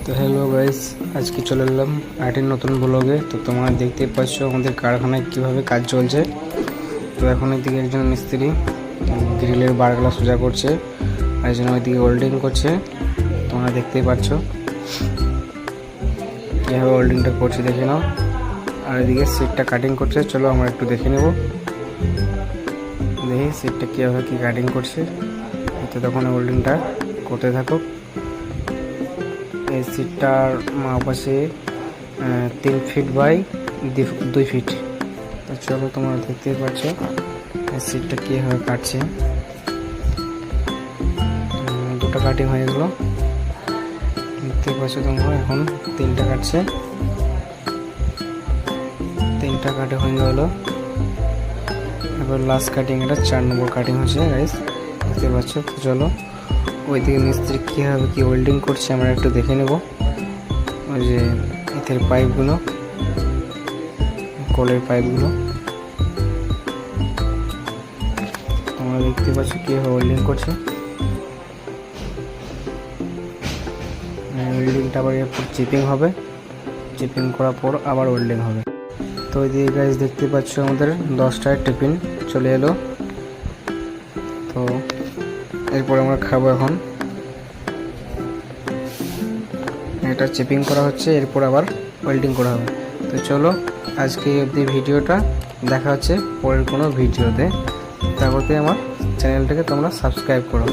তো hello guys, আজকে চলে এলাম আরেকটি নতুন ব্লগে। তো তোমরা দেখতে পাচ্ছ আমাদের কারখানায় কিভাবে কাজ চলছে। তো এখন এদিকে একজন মিস্ত্রি গ্রিলের বারগুলো সোজা করছে, আর একজন ওইদিকে ওয়েল্ডিং করছে। তোমরা দেখতেই পাচ্ছ কীভাবে ওয়েল্ডিংটা করছে, দেখে নাও। আর এদিকে সিটটা কাটিং করছে, চলো আমরা একটু দেখে নেব। দেখি সিটটা কীভাবে কী কাটিং করছে। তো তখন ওয়েল্ডিংটা করতে থাকো। এই সিটটার মাপ আছে 3 ফিট বাই 2 ফিট। তো চলো তোমরা দেখতেই পাচ্ছ এই সিটটা কীভাবে কাটছে। দুটো কাটিং হয়ে গেলো, দেখতেই পাচ্ছ তোমরা। এখন 3টা কাটছে, 3টা কাটে হয়ে গেলো। এবার লাস্ট কাটিং, এটা 4 নম্বর কাটিং হচ্ছে গাইস, দেখতে পাচ্ছ। তো চলো ওইদিকে মিস্ত্রি কীভাবে কি ওয়েল্ডিং করছে আমরা একটু দেখে নেব। ওই যে এদের পাইপগুলো, কলের পাইপগুলো তোমরা দেখতে পাচ্ছ কীভাবে ওয়েল্ডিং করছে। ওয়েল্ডিংটা আবার এরপর চিপিং হবে, চিপিং করার পর আবার ওয়েল্ডিং হবে। তো ওইদিকে গাইস দেখতে পাচ্ছ আমাদের 10টায় টিফিন চলে এলো। তো এরপর আমরা খাবো। এখন এটা চিপিং করা হচ্ছে, এরপর আবার ওয়েল্ডিং করা হবে। তো চলো আজকে অবধি ভিডিওটা, দেখা হচ্ছে পরের কোনো ভিডিওতে। তারপরে আমার চ্যানেলটাকে তোমরা সাবস্ক্রাইব করো।